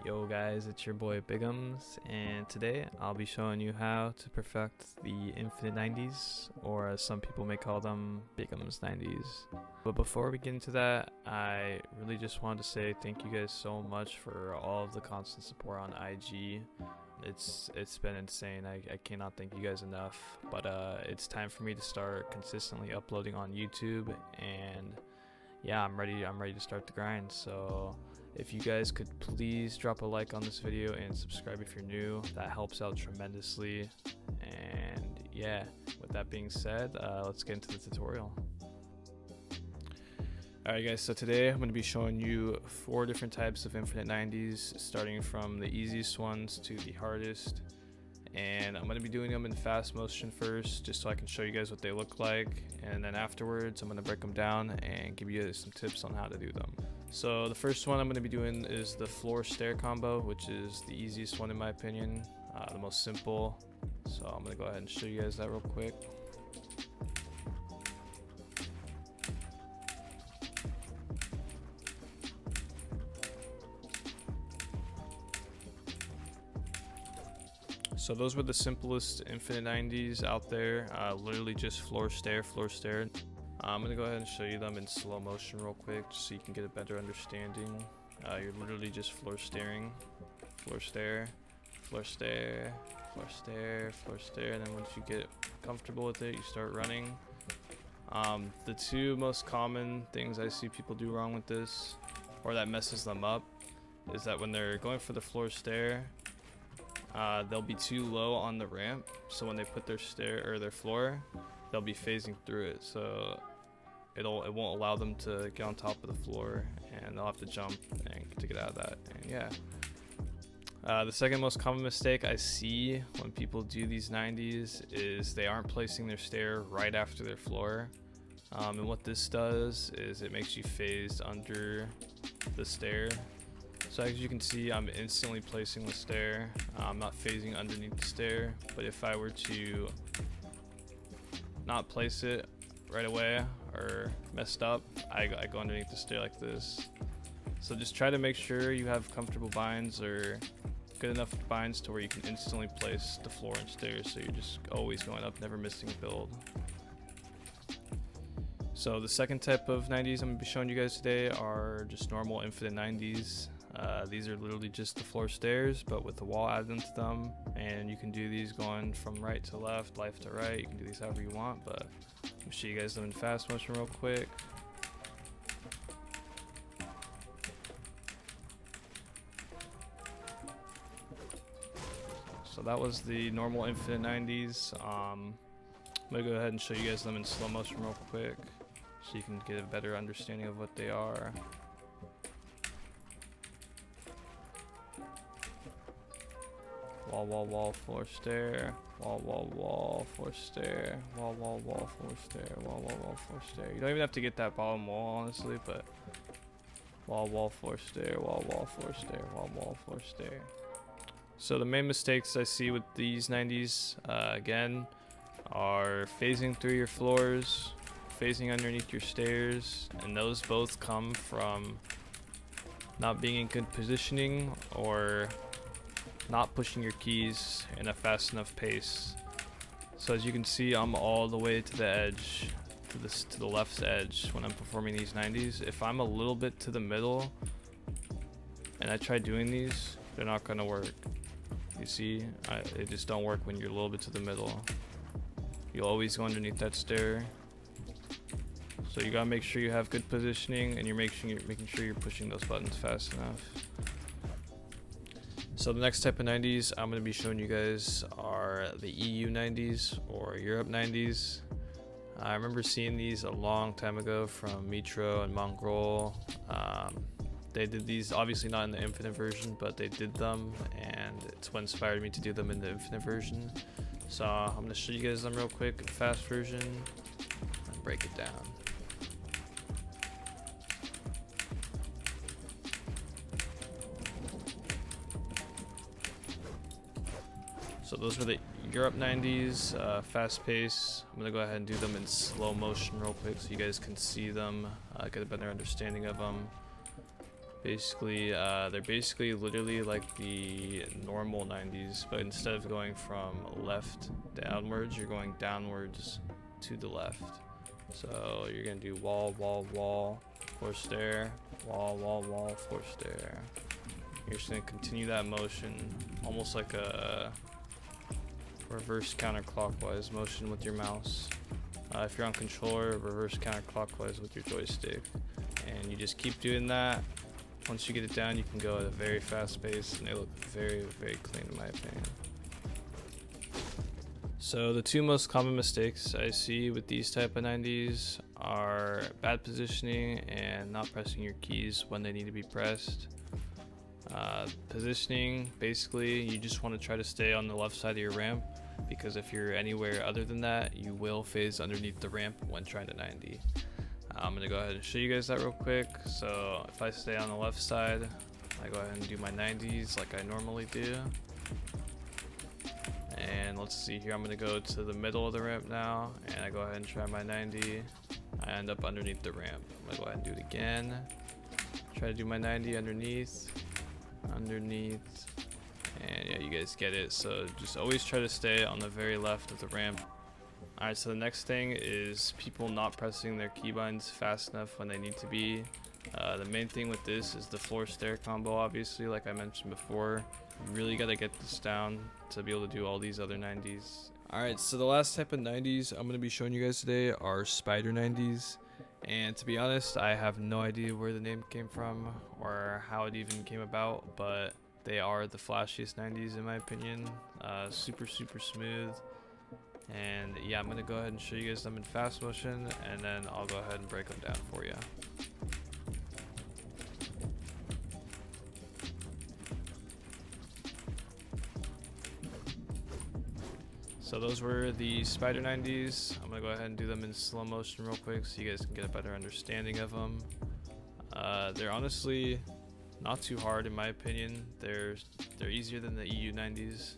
Yo guys, it's your boy Bigums, and today I'll be showing you how to perfect the infinite 90s, or as some people may call them, Bigums 90s. But before we get into that, I really just wanted to say thank you guys so much for all of the constant support on IG. It's been insane. I cannot thank you guys enough, but it's time for me to start consistently uploading on YouTube, and yeah, I'm ready to start the grind. So if you guys could please drop a like on this video and subscribe if you're new, that helps out tremendously. And yeah, with that being said, let's get into the tutorial. Alright guys, so today I'm going to be showing you 4 different types of infinite 90s, starting from the easiest ones to the hardest. And I'm going to be doing them in fast motion first, just so I can show you guys what they look like, and then afterwards I'm going to break them down and give you some tips on how to do them. So the first one I'm going to be doing is the Floor+Stair Combo, which is the easiest one in my opinion, the most simple. So I'm going to go ahead and show you guys that real quick. So those were the simplest infinite 90s out there, literally just floor stair. I'm going to go ahead and show you them in slow motion real quick, just so you can get a better understanding. You're literally just floor stair, and then once you get comfortable with it, you start running. The 2 most common things I see people do wrong with this, or that messes them up, is that when they're going for the floor stair, they'll be too low on the ramp, so when they put their stair or their floor, they'll be phasing through it, so it won't allow them to get on top of the floor, and they'll have to jump to get out of that. And yeah, the second most common mistake I see when people do these 90s is they aren't placing their stair right after their floor, and what this does is it makes you phased under the stair. So as you can see, I'm instantly placing the stair. I'm not phasing underneath the stair, but if I were to not place it right away or messed up, I go underneath the stair like this. So just try to make sure you have comfortable binds or good enough binds to where you can instantly place the floor and stairs, so you're just always going up, never missing a build. So the second type of 90s I'm going to be showing you guys today are just normal infinite 90s. These are literally just the floor stairs, but with the wall added into them, and you can do these going from right to left, left to right. You can do these however you want, but I'll show you guys them in fast motion real quick. So that was the normal infinite 90s. I'm gonna go ahead and show you guys them in slow motion real quick, so you can get a better understanding of what they are. Wall, floor stair, wall, floor stair, wall, floor stair, wall, floor stair. You don't even have to get that bottom wall, honestly, but wall, floor stair, wall, floor stair, wall, floor stair. So the main mistakes I see with these 90s, again, are phasing through your floors, phasing underneath your stairs, and those both come from not being in good positioning or not pushing your keys in a fast enough pace. So as you can see, I'm all the way to the edge, to the left edge when I'm performing these 90s. If I'm a little bit to the middle and I try doing these, they're not gonna work. You see, they just don't work when you're a little bit to the middle. You'll always go underneath that stair. So you gotta make sure you have good positioning, and you're making sure you're pushing those buttons fast enough. So the next type of 90s I'm going to be showing you guys are the EU 90s, or Europe 90s. I remember seeing these a long time ago from Mitro and Mongrel. They did these, obviously not in the infinite version, but they did them, and it's what inspired me to do them in the infinite version. So I'm going to show you guys them real quick, fast version, and break it down. So those were the Europe 90s, fast pace. I'm gonna go ahead and do them in slow motion real quick so you guys can see them, get a better understanding of them. Basically, they're basically literally like the normal 90s, but instead of going from left downwards, you're going downwards to the left. So you're gonna do wall, wall, wall, floor stair, wall, wall, wall, floor stair. You're just gonna continue that motion, almost like a reverse counterclockwise motion with your mouse. If you're on controller, reverse counterclockwise with your joystick. And you just keep doing that. Once you get it down, you can go at a very fast pace, and they look very, very clean in my opinion. So the two most common mistakes I see with these type of 90s are bad positioning and not pressing your keys when they need to be pressed. Positioning, basically, you just want to try to stay on the left side of your ramp, because if you're anywhere other than that, you will phase underneath the ramp when trying to 90. I'm going to go ahead and show you guys that real quick. So if I stay on the left side, I go ahead and do my 90s like I normally do. And let's see here, I'm going to go to the middle of the ramp now, and I go ahead and try my 90. I end up underneath the ramp. I'm going to go ahead and do it again. Try to do my 90 underneath, and yeah, you guys get it. So just always try to stay on the very left of the ramp. Alright, so the next thing is people not pressing their keybinds fast enough when they need to be. The main thing with this is the Floor+Stair Combo, obviously, like I mentioned before. You really got to get this down to be able to do all these other 90s. Alright, so the last type of 90s I'm going to be showing you guys today are spider 90s. And to be honest, I have no idea where the name came from or how it even came about, but they are the flashiest 90s in my opinion. Super, super smooth. And yeah, I'm going to go ahead and show you guys them in fast motion, and then I'll go ahead and break them down for you. So those were the spider 90s. I'm going to go ahead and do them in slow motion real quick so you guys can get a better understanding of them. They're honestly not too hard in my opinion. They're easier than the EU 90s.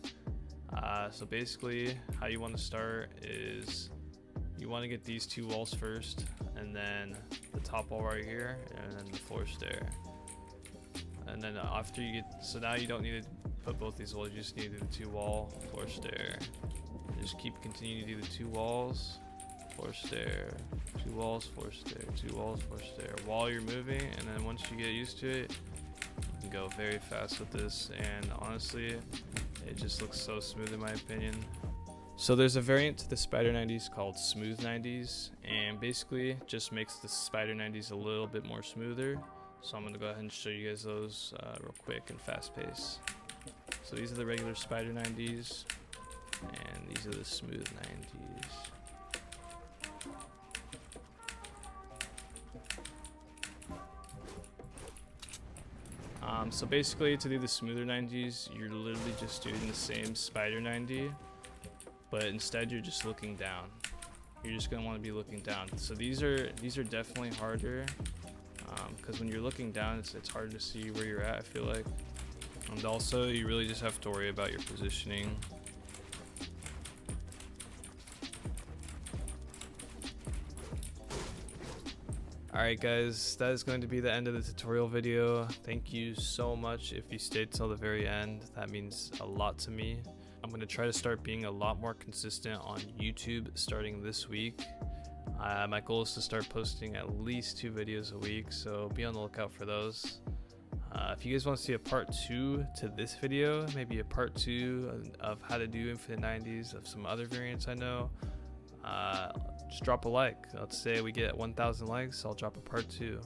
So basically how you want to start is you want to get these two walls first, and then the top wall right here, and then the floor stair. And then after you get, so now you don't need to put both these walls, you just need to do the two wall, floor stair. Just keep continuing to do the two walls, floor stair, two walls, floor stair, two walls, floor stair while you're moving. And then once you get used to it, you can go very fast with this, and honestly it just looks so smooth in my opinion. So there's a variant to the spider 90s called smooth 90s, and basically just makes the spider 90s a little bit more smoother. So I'm going to go ahead and show you guys those real quick and fast pace. So these are the regular spider 90s, and these are the smooth 90s. So basically, to do the smoother 90s, you're literally just doing the same spider 90, but instead you're just looking down. You're just going to want to be looking down. So these are definitely harder, because when you're looking down, it's hard to see where you're at, I feel like. And also, you really just have to worry about your positioning. Alright guys, that is going to be the end of the tutorial video. Thank you so much if you stayed till the very end. That means a lot to me. I'm going to try to start being a lot more consistent on YouTube starting this week. My goal is to start posting at least 2 videos a week, so be on the lookout for those. If you guys want to see a part 2 to this video, maybe a part 2 of how to do Infinite 90s, of some other variants I know, just drop a like. Let's say we get 1,000 likes, I'll drop a part 2.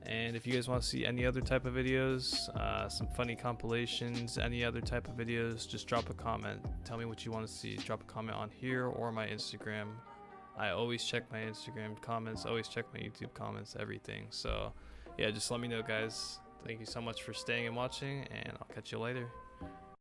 And if you guys want to see any other type of videos, some funny compilations, any other type of videos, just drop a comment. Tell me what you want to see. Drop a comment on here or my Instagram. I always check my Instagram comments, always check my YouTube comments, everything. So yeah, just let me know guys. Thank you so much for staying and watching, and I'll catch you later.